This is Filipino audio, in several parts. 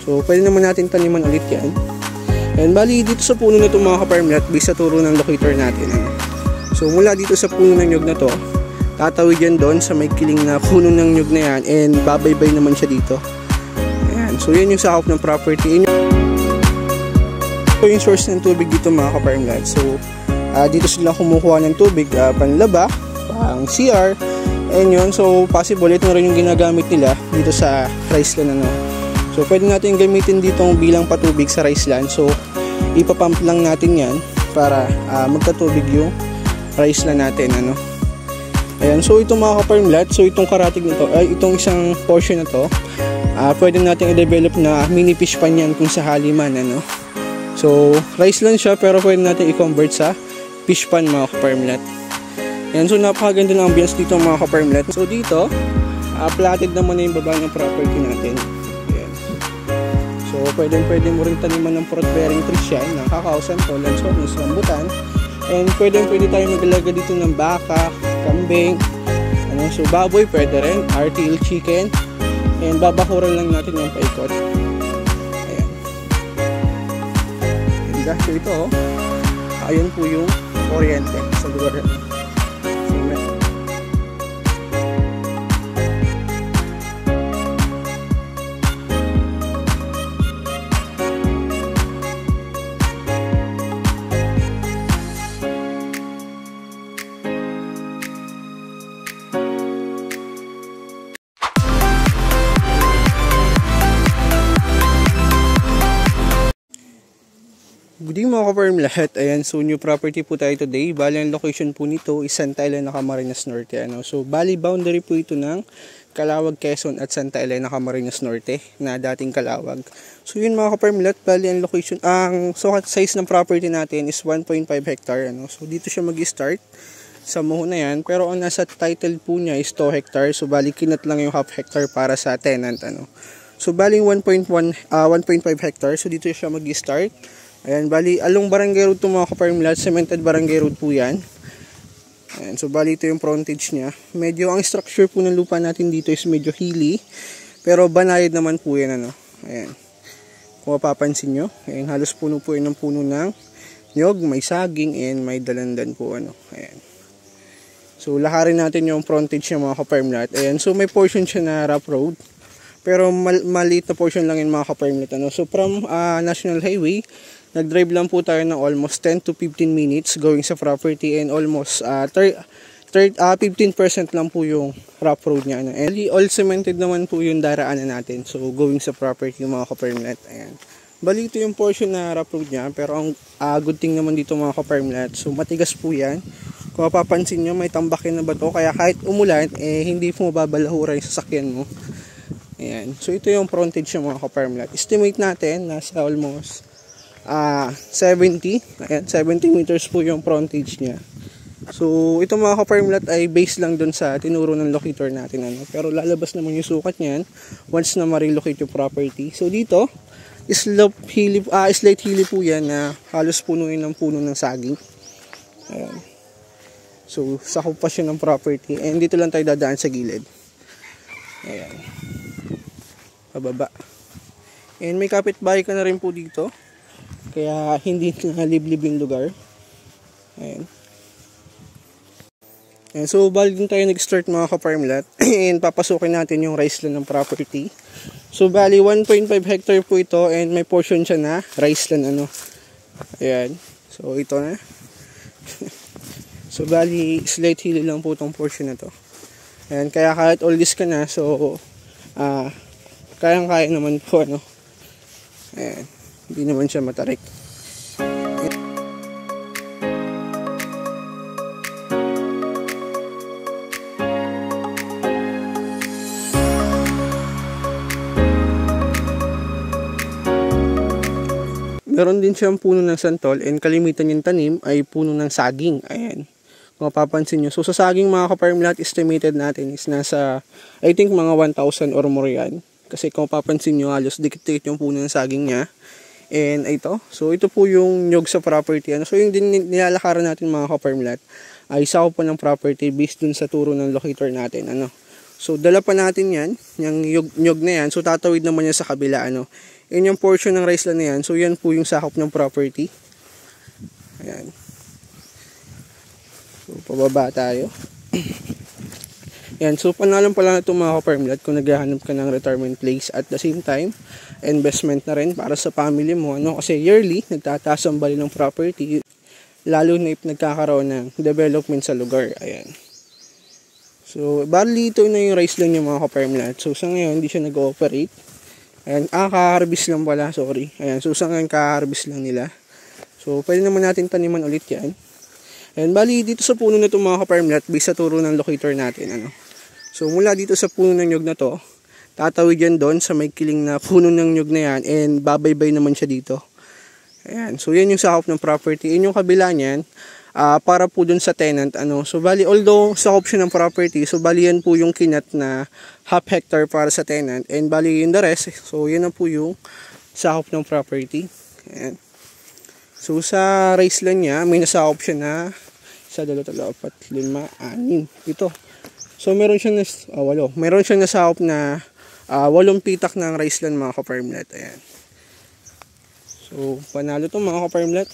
So pwede naman natin taniman ulit yan. And bali dito sa puno na ito mga ka-farmlat, based sa turo ng locator natin. So mula dito sa puno ng nyug na to, tatawid yan doon sa may kiling na puno ng nyug na yan, and babaybay naman siya dito. Ayan. So yan yung sakop ng property. Ito yung source ng tubig dito mga ka-farmlat. So dito sila kumukuha ng tubig, panlaba, pang CR, and yun. So possible ito na rin yung ginagamit nila dito sa rice land. So pwede natin gamitin ditong bilang patubig sa rice land. So ipapump lang natin yan para magkatubig yung rice land natin. Ayan, so itong mga ka-farmlat, so itong karatig nito, itong isang portion na to, pwede natin i-develop na mini fish pan yan kung sakali man. So rice land siya, pero pwede natin i-convert sa fish pan mga ka-farmlat. Ayan, so napakaganda ng ambience dito mga ka-farmlat. So dito, platted naman na yung baba ng property natin. So pwede mo rin taniman ng fruit bearing trees yan, ng kakao, santol, lansones, rambutan. And pwede tayo magalaga dito ng baka, kambing, so baboy pwede rin, RTL chicken, and babakuran lang natin yung paikot. Ayan. And so ito, ayun po yung oriente sa lugar natin. Good evening mga ka-farmlat. Ayan, so new property po tayo today. Bali ang location po nito is Santa Elena, Camarines Norte. So bali boundary po ito ng Calawag, Quezon at Santa Elena, Camarines Norte na dating Calawag. So yun mga ka-farmlat, bali ang location, ang size ng property natin is 1.5 hectare. So dito siya mag-start sa muho na yan, pero ang nasa title po niya is 2 hectare. So bali kinat lang yung half hectare para sa tenant. So bali 1.5 hectare. So dito siya mag-start. Ayan, bali, along barangay road ito mga ka-farmlat, cemented barangay road po yan. Ayan, so bali ito yung frontage niya. Medyo, ang structure po ng lupa natin dito is medyo hilly, pero banayad naman po yan. Ayan, kung mapapansin nyo, ayan, halos puno po yun ng puno ng nyog, may saging, and may dalandan po. Ayan. So, lakarin natin yung frontage niya mga ka-farmlat. Ayan, so may portion siya na rough road, pero maliit na portion lang yung mga ka-farmlat. So, from National Highway, nag-drive lang po tayo ng almost 10 to 15 minutes going sa property, and almost 15% lang po yung rough road niya. And all cemented naman po yung daraanan natin. So going sa property yung mga ka-farmlat. Ayan. Bali ito yung portion na rough road niya, pero ang good thing naman dito mga ka-farmlat, so matigas po yan. Kung mapapansin nyo, may tambakin na bato, kaya kahit umulan, hindi po mababalahura yung sasakyan mo. Ayan. So ito yung frontage yung mga ka-farmlat. Estimate natin, nasa almost 70 meters po yung frontage niya. So ito mga ka-farmlat ay based lang dun sa tinuro ng locator natin. Pero lalabas naman yung sukat niyan once na ma-relocate yung property. So dito slight hilly po yan na halos punuin ng puno ng saging. Ayan. So sakop pa siya ng property, and dito lang tayo dadaan sa gilid. Ayan, pababa. And may kapitbahay ka na rin po dito, kaya hindi na liblib yung lugar. Ayan. And so bali din tayo nag-start mga ka-farmlat, and papasukin natin yung rice land ng property. So bali 1.5 hectare po ito, and may portion siya na rice land. Ayan. So ito na. So bali slight hilly lang po itong portion na to. Ayan, kaya kahit all this ka na, so kayang-kaya naman po. Ayan. Hindi naman siya matarik. Meron din siyang puno ng santol, and kalimitan yung tanim ay puno ng saging. Ayan. Kung mapapansin nyo. So sa saging mga ka-farmlat, estimated natin is nasa, I think mga 1,000 or more yan. Kasi kung mapapansin nyo, halos dikit-dikit yung puno ng saging niya. And ito. So ito po yung nyog sa property. So yung nilalakaran natin mga ka-farmlat ay sakop po ng property based dun sa turo ng locator natin. So dala pa natin yan, yung nyog na yan. So tatawid naman yan sa kabila. Yan yung portion ng rice land na yan. So yan po yung sakop ng property. Ayan. So pababa tayo. Yan, so panalo pala na itong mga ka-farmland kung naghahanap ka ng retirement place at the same time, investment na rin para sa family mo. Ano? Kasi yearly, nagtataas ang value ng property, lalo na if nagkakaroon ng development sa lugar. Ayan. So, bali ito na yung rice land yung mga ka-farmland. So, sa ngayon, hindi siya nag-ooperate. Ayan, ka-harvest lang pala, sorry. Ayan, so sa ngayon, ka-harvest lang nila. So, pwede naman natin taniman ulit yan. Ayan, bali dito sa puno na itong mga ka-farmland, based sa turo ng locator natin, ano. So, mula dito sa puno ng nyug na to, tatawid yan doon sa may kiling na puno ng nyug na yan, and babaybay naman siya dito. Ayan, so yan yung sakop ng property. Yan yung kabila niyan, para po dun sa tenant, ano. So, bali, although sakop siya ng property, so bali yan po yung kinat na half hectare para sa tenant, and bali yung the rest, so yan na po yung sakop ng property. Ayan. So, sa rice land niya, may nasakop siya na 1, 2, 3, 4, 5, 6, 7 ito. So, meron siyang meron siyang nasakop na 8 pitak ng rice land mga ka-farmland. Ayan. So, panalo to mga ka-farmland.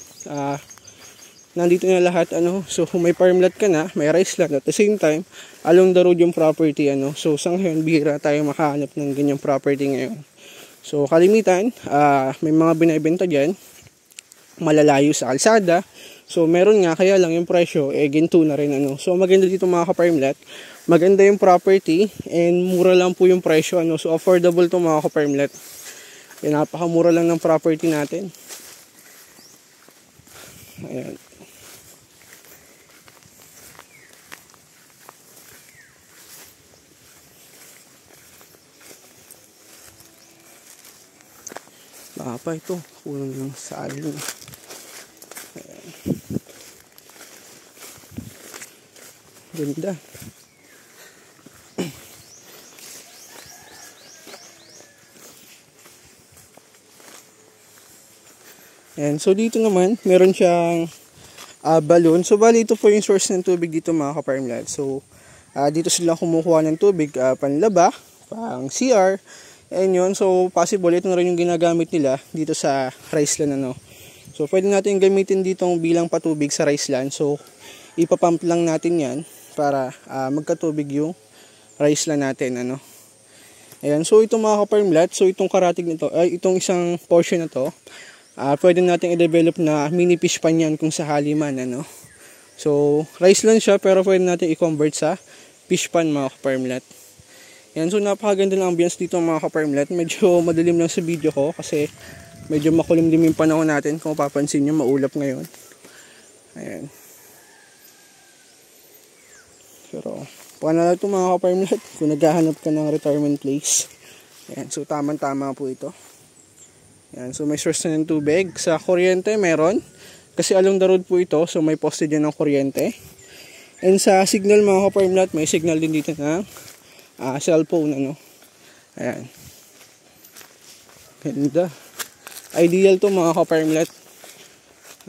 Nandito na lahat, ano. So, kung may farmland ka na, may rice land. At the same time, along the road yung property, ano. So, sa ngayon, bihira tayo makahanap ng ganyang property ngayon. So, kalimitan, may mga binibenta dyan, malalayo sa kalsada. So, meron nga, kaya lang yung presyo, ginto na rin, ano. So, maganda dito mga ka-farmland. Maganda yung property, and mura lang po yung presyo, ano. So, affordable to mga ka-farmland. Napakamura lang ng property natin. Ayan. Baka pa ito, kulang ng salin. Ayan. Ganda. Ayan, so dito naman, meron siyang balloon. So, bali ito po yung source ng tubig dito mga ka-farmland. So, dito sila kumukuha ng tubig, panlaba, pang CR, and yun. So, possible, ito na rin yung ginagamit nila dito sa rice land, ano. So, pwede natin gamitin dito bilang patubig sa rice land. So, ipapump lang natin yan para magkatubig yung rice land natin, ano. Ayan, so ito mga ka-farmland, so itong karatig nito, itong isang portion na to, pwede natin i-develop na mini fish pan yan kung sakali man, ano. So, rice land siya, pero pwede natin i-convert sa fish pan mga ka-farmland. Yan, so napakaganda ng ambience dito mga ka-farmland. Medyo madilim lang sa video ko kasi medyo makulimlim yung panahon natin. Kung papansin nyo, maulap ngayon. Ayan. Pero, panalo ito mga ka-farmland kung naghahanap ka ng retirement place. Ayan, so tama-tama po ito. Ayan, so may source na ng tubig. Sa kuryente meron. Kasi along the road po ito, so may poste dyan ng kuryente. And sa signal mga ka-farmland, may signal din dito ng cellphone, ano. Ayan. Ganda. Ideal to mga ka-farmland.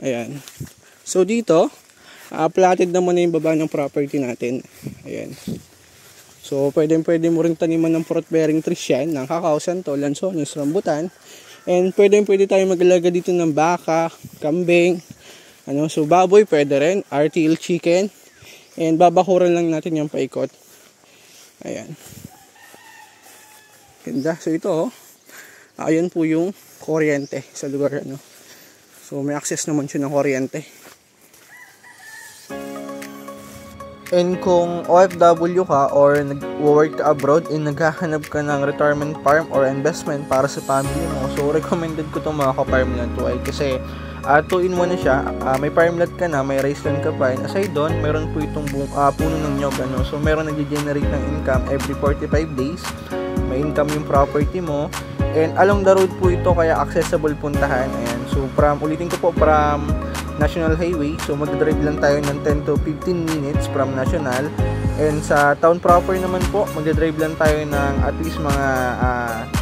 Ayan. So dito, platted naman na yung baba ng property natin. Ayan. So pwede mo rin taniman ng fruit bearing trees yan, ng kakao, santol, lansones, rambutan. And pwede tayo mag-alaga dito ng baka, kambing, ano, so baboy pwede rin, RTL chicken. And babakuran lang natin yung paikot. Ayan. Ganda. So ito, ayan po yung kuryente sa lugar, ano. So may access naman siya ng kuryente. And kung OFW ka or nag-work ka abroad and naghahanap ka ng retirement farm or investment para sa family mo, so recommended ko itong mga ka-farmland to ay kasi 2-in-1 na siya. May farmland ka na, may rice land ka pa, and aside doon, meron po itong puno ng nyog, ano. So meron nag-generate ng income every 45 days. May income yung property mo, and along the road po ito, kaya accessible puntahan. Ayan. So ulitin ko po, from National Highway, so mag-drive lang tayo ng 10 to 15 minutes from National. And sa town proper naman po, mag-drive lang tayo ng at least mga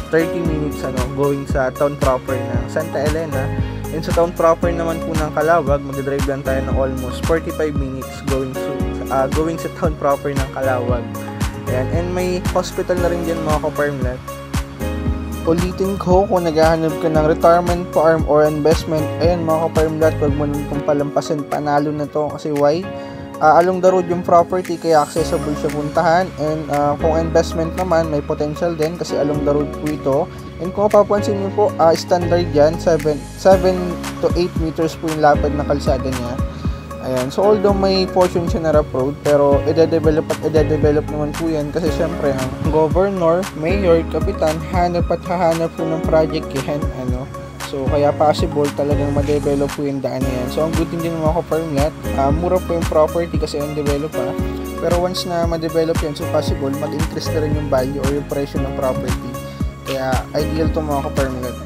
30 minutes, ano, going sa town proper ng Santa Elena. And sa town proper naman po ng Calawag, mag-drive lang tayo ng almost 45 minutes going sa town proper ng Calawag. Ayan. And may hospital na rin dyan mga ka-farmland. Ulitin ko, kung naghahanap ka ng retirement farm or investment, ayan mga ka-farm lot, huwag mo nang palampasin, panalo na to. Kasi why? Along the road yung property, kaya accessible siya puntahan. And kung investment naman, may potential din kasi along the road po ito. And kung mapapansin nyo po, standard yan, 7 to 8 meters po yung lapad na kalsada niya. Ayan. So although may portion siya na rough road, pero i-develop naman po yan kasi syempre ang governor, mayor, kapitan, hanap po ng project yan. So kaya possible talagang ma-develop po yung daan na yan. So ang good thing din mga ka-farm lot, mura po yung property kasi undevelop pa. Pero once na ma-develop yan, so possible mag-increase na rin yung value or yung presyo ng property. Kaya ideal to mga ka-farm lot.